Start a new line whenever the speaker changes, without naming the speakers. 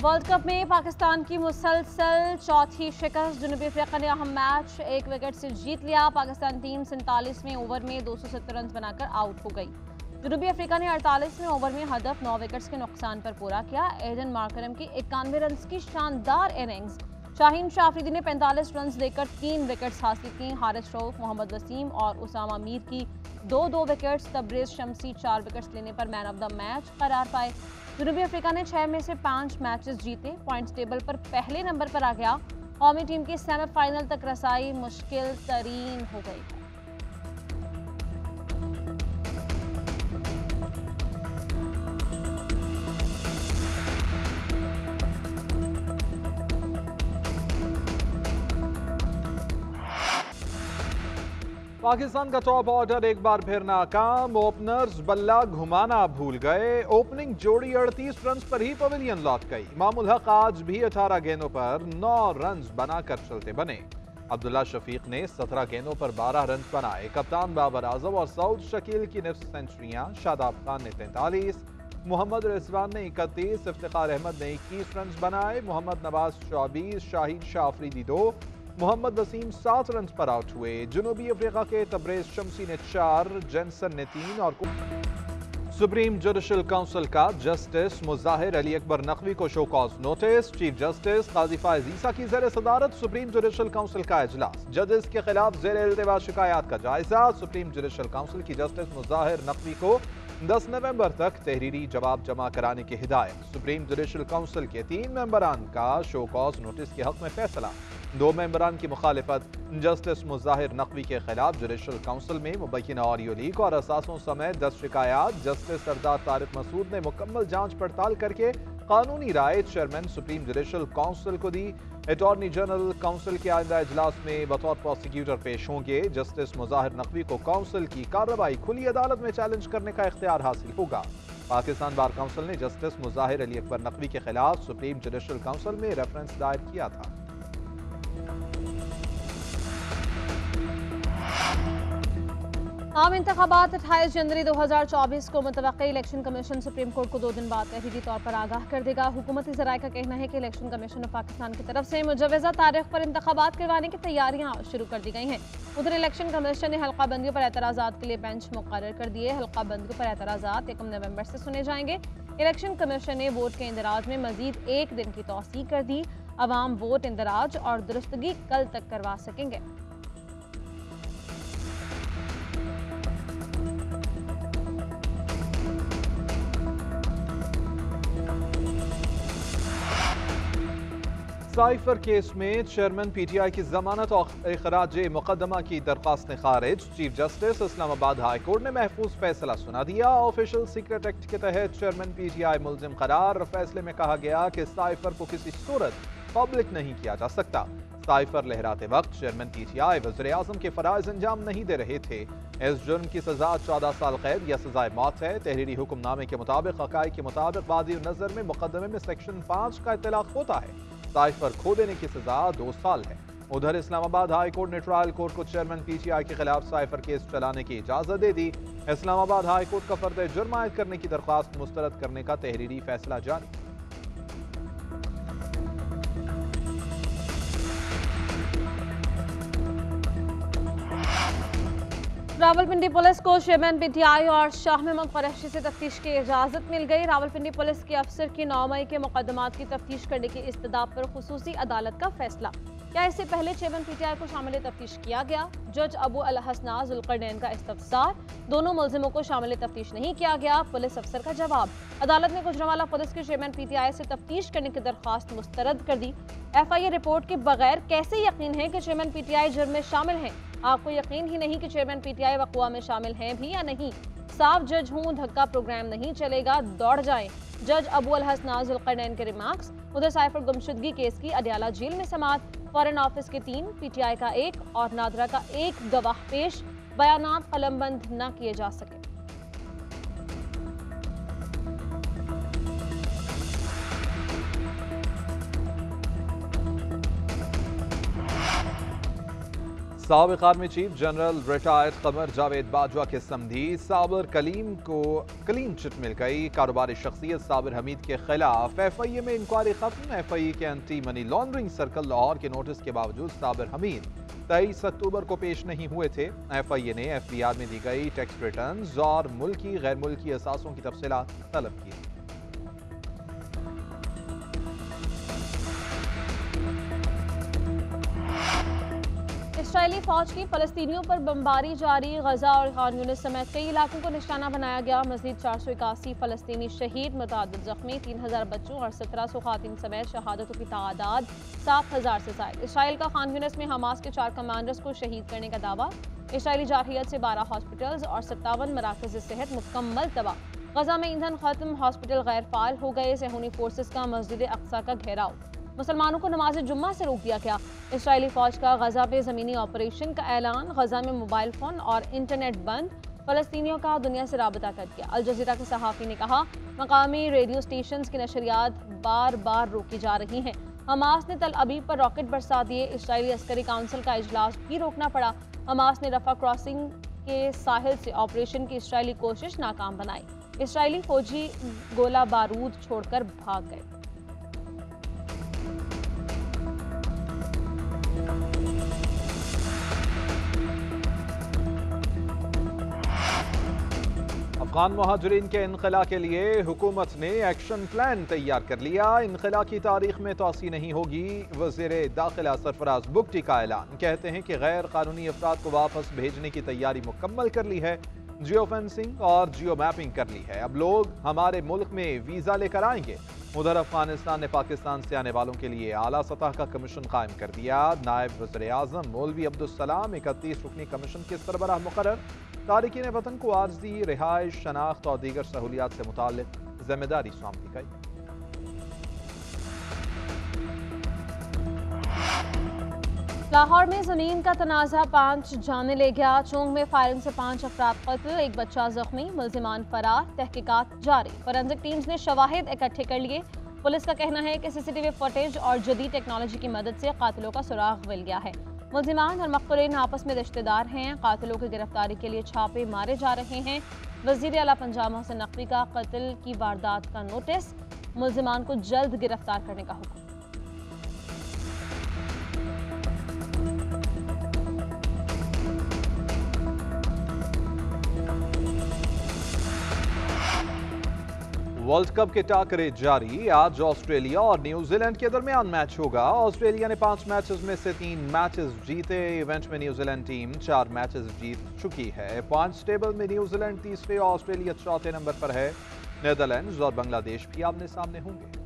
World cup में पाकिस्तान की मुसलसल चौथी शिकस्त। जनूबी अफ्रीका ने अहम मैच 1 विकेट से जीत लिया। पाकिस्तान टीम 47वें ओवर में 270 रन बनाकर आउट हो गई। जनूबी अफ्रीका ने 48वें ओवर में हदफ 9 विकेट्स के नुकसान पर पूरा किया। एडन मार्करम की 91 रन की शानदार इनिंग्स। शाहीन शाह अफरीदी ने 45 रन देकर 3 विकेट्स हासिल की। हारिस रऊफ, मोहम्मद वसीम और उसामा मीर की 2-2 विकेट्स। तबरेज शमसी 4 विकेट्स लेने पर मैन ऑफ द मैच करार पाए। जनूबी अफ्रीका ने 6 में से 5 मैचेस जीते। पॉइंट्स टेबल पर पहले नंबर पर आ गया। कौमी टीम की सेमीफाइनल तक रसाई मुश्किल तरीन हो गई है।
पाकिस्तान का टॉप ऑर्डर एक बार फिर नाकाम। ओपनर्स बल्ला घुमाना भूल गए। ओपनिंग जोड़ी 38 रन पर ही पवेलियन लौट गई। इमामुल हक आज भी 18 गेंदों पर 9 रन बनाकर चलते बने। अब्दुल्ला शफीक ने 17 गेंदों पर 12 रन बनाए। कप्तान बाबर आजम और सऊद शकील की निफ्स सेंचुरियां। शादाब खान ने 43, मोहम्मद रिजवान ने 31, इफ्तिखार अहमद ने 21 रन बनाए। मोहम्मद नवाज 24, शाहीन शाह अफरीदी 2, मोहम्मद वसीम 7 रन पर आउट हुए। जनूबी अफ्रीका के तबरेज शमसी ने 4, जेंसन ने 3 और सुप्रीम जुडिशल काउंसिल का जस्टिस मुजाहिर अली अकबर नकवी को show cause notice. Chief justice Qazi Faez Isa की ज़ेर सदारत सुप्रीम जुडिशल काउंसिल का इजलास। जजेस के खिलाफ ज़ेर इल्तिवा शिकायत का जायजा। सुप्रीम जुडिशल काउंसिल की जस्टिस मुजाहिर नकवी को 10 नवंबर तक तहरीरी जवाब जमा कराने की हिदायत। सुप्रीम जुडिशल काउंसिल के 3 मेंबरान का शो कॉज नोटिस के हक में फैसला। 2 मेंबरान की मुखालिफत। जस्टिस मुजाहिर नकवी के खिलाफ जुडिशल काउंसिल में मुबैना ऑडियो लीक और असासों समेत 10 शिकायत। जस्टिस सरदार तारिक मसूद ने मुकम्मल जांच पड़ताल करके कानूनी राय चेयरमैन सुप्रीम जुडिशल काउंसिल को दी। अटॉर्नी जनरल काउंसिल के आइंदा इजलास में बतौर प्रोसिक्यूटर पेश होंगे। जस्टिस मुजाहिर नकवी को काउंसिल की कार्रवाई खुली अदालत में चैलेंज करने का इख्तियार हासिल होगा। पाकिस्तान बार काउंसिल ने जस्टिस मुजाहिर अली अकबर नकवी के खिलाफ सुप्रीम जुडिशल काउंसिल में रेफरेंस दायर किया था।
आम इंतखाबात 28 जनवरी 2024 को मुतवक्किल। इलेक्शन कमीशन सुप्रीम कोर्ट को 2 दिन बाद तहरीरी तौर पर आगाह कर देगा। हुकूमती ज़राए का कहना है कि इलेक्शन कमीशन ऑफ पाकिस्तान की तरफ से मुजवज़ा तारीख पर इंतखाबात करवाने की तैयारियां शुरू कर दी गई हैं। उधर इलेक्शन कमीशन ने हल्का बंदियों पर एतराज़ात के लिए बेंच मुकर्रर कर दिए। हल्का बंदियों पर एतराज़ात 1 नवंबर से सुने जाएंगे। इलेक्शन कमीशन ने वोट के इंदराज में मजीद 1 दिन की तौसीक कर दी। अवाम वोट इंदराज और दुरुस्तगी कल तक करवा सकेंगे।
साइफर केस में चेयरमैन पीटीआई की जमानत और इखराज मुकदमा की दरख्वास्त खारिज। Chief justice Islamabad high court ने महफूज फैसला सुना दिया। ऑफिशियल सीक्रेट एक्ट के तहत चेयरमैन पीटीआई मुल्जिम करार। फैसले में कहा गया कि साइफर को किसी सूरत पब्लिक नहीं किया जा सकता। साइफर लहराते वक्त चेयरमैन पीटीआई वज़ीर आज़म के फराइज अंजाम नहीं दे रहे थे। इस जुर्म की सजा 14 साल कैद या सजाए मौत है। तहरीरी हुक्मनामे के मुताबिक हक़ाइक़ के मुताबिक वादी नज़र में मुकदमे में सेक्शन 5 का इतलाक़ होता है। साइफर खो देने की सजा 2 साल है। उधर इस्लामाबाद हाई कोर्ट ने ट्रायल कोर्ट को चेयरमैन पीटीआई के खिलाफ साइफर केस चलाने की इजाजत दे दी। इस्लामाबाद हाई कोर्ट का फर्द जुर्म आयद करने की दरख्वास्त मुस्तरद करने का तहरीरी फैसला जारी।
रावलपिंडी पुलिस को चेयरमैन पीटीआई और शाह महमूद कुरैशी से तफ्तीश की इजाजत मिल गई। रावलपिंडी पुलिस के अफसर की 9 मई के मुकदमात की तफ्तीश करने की इस्तदा पर खुसूसी अदालत का फैसला। क्या इससे पहले चेयरमैन पीटीआई को शामिल तफ्तीश किया गया? जज अबू अल हसना जुल्करनैन का इस्तफसार। दोनों मुल्जिमों को शामिल तफ्तीश नहीं किया गया। पुलिस अफसर का जवाब। अदालत ने गुजरांवाला पुलिस के चेयरमैन पीटीआई से तफ्तीश करने की दरख्वास्त मुस्तरद कर दी। FIA रिपोर्ट के बगैर कैसे यकीन है कि चेयरमैन पीटीआई जुर्म में शामिल हैं? आपको यकीन ही नहीं कि चेयरमैन पीटीआई वक़वा में शामिल हैं भी या नहीं? साफ जज हूँ, धक्का प्रोग्राम नहीं चलेगा, दौड़ जाएं। जज अबू अल हसना जुल्करनैन के रिमार्क्स। उधर साइफर गुमशुदगी केस की अडियाला जेल में समाअत। फॉरेन ऑफिस के 3, पीटीआई का 1 और नादरा का 1 गवाह पेश। बयानात कलमबंद न किए जा सके।
साबिक army chief general retired Qamar Javed Bajwa के समधी साबिर कलीम को क्लीन चिट मिल गई। कारोबारी शख्सियत साबिर हमीद के खिलाफ FIA में इंक्वायरी खत्म। FIA के anti money laundering circle Lahore के नोटिस के बावजूद साबिर हमीद 23 अक्टूबर को पेश नहीं हुए थे। FIA ने FBR में दी गई टैक्स रिटर्न्स और मुल्की गैर मुल्की असासों की तफसीलात तलब की।
इसराइली फौज की फलस्तीनियों पर बमबारी जारी। गजा और खान यूनिस समेत कई इलाकों को निशाना बनाया गया। मजीद 481 फलस्तीनी शहीद, मुतअद्दिद जख्मी, 3000 बच्चों और 1700 खातिन समेत शहादतों की तादाद 7000 से ज़ायद। इसराइल का खान यूनिस में हमास के 4 कमांडर्स को शहीद करने का दावा। इसराइली जारहियत से 12 हॉस्पिटल्स और 57 मराकज़ सेहत मुकम्मल तबाह। गजा में ईंधन खत्म, हॉस्पिटल गैर फाल हो गए। सेहूनी फोर्सेस का मस्जिद अक्सा का घेराव। मुसलमानों को नमाज जुम्मा से रोक दिया गया। इसराइली फौज का गजा पे ज़मीनी ऑपरेशन का ऐलान। गजा में मोबाइल फ़ोन और इंटरनेट बंद। फ़लस्तीनियों का दुनिया से राबता कर दिया। अल जज़ीरा के सहाफ़ी ने कहा, मकामी रेडियो स्टेशन की नशरियात बार बार रोकी जा रही हैं। हमास ने तल अबीब पर रॉकेट बरसा दिए। इसराइली अस्करी काउंसिल का इजलास भी रोकना पड़ा। हमास ने रफा क्रॉसिंग के साहिल से ऑपरेशन की इसराइली कोशिश नाकाम बनाई। इसराइली फौजी गोला बारूद छोड़कर भाग गए।
अफगान मुहाजिरीन के इनखला के लिए हुकूमत ने एक्शन प्लान तैयार कर लिया। इनखला की तारीख में तोसी नहीं होगी। वज़ीर दाखिला सरफराज बुगटी का ऐलान। कहते हैं कि गैर कानूनी अफराद को वापस भेजने की तैयारी मुकम्मल कर ली है। जियो फेंसिंग और जियो मैपिंग कर ली है। अब लोग हमारे मुल्क में वीज़ा लेकर आएंगे। उधर अफगानिस्तान ने पाकिस्तान से आने वालों के लिए आला सतह का कमीशन कायम कर दिया। नायब वज़ीर आज़म मौलवी अब्दुल सलाम 31 रुकनी कमीशन के सरबराह मुकर्रर। तारिकीन वतन को आर्जी रिहाइश, शनाख्त और दीगर सहूलियात से मुताल्लिक जिम्मेदारी सौंप दी गई।
लाहौर में ज़मीन का तनाज़ा 5 जाने ले गया। चोंग में फायरिंग से 5 अफराद कत्ल, 1 बच्चा जख्मी, मुल्जिमान फरार। तहकीकात जारी। फोरेंसिक टीम्स ने शवाहिद इकट्ठे कर लिए। पुलिस का कहना है कि CCTV फुटेज और जदीद टेक्नोलॉजी की मदद से कातिलों का सुराग मिल गया है। मुल्जिमान और मक़तूलीन आपस में रिश्तेदार हैं। कातिलों की गिरफ्तारी के लिए छापे मारे जा रहे हैं। वज़ीर आला पंजाब मोहसिन नकवी का कत्ल की वारदात का नोटिस। मुल्जिमान को जल्द गिरफ्तार करने का हुक्म।
वर्ल्ड कप के टाकरे जारी। आज ऑस्ट्रेलिया और न्यूजीलैंड के दरमियान मैच होगा। ऑस्ट्रेलिया ने 5 मैचेस में से 3 मैचेस जीते। इवेंट में न्यूजीलैंड टीम 4 मैचेस जीत चुकी है। पॉइंट्स टेबल में न्यूजीलैंड तीसरे और ऑस्ट्रेलिया चौथे नंबर पर है। नीदरलैंड्स और बांग्लादेश भी आमने सामने होंगे।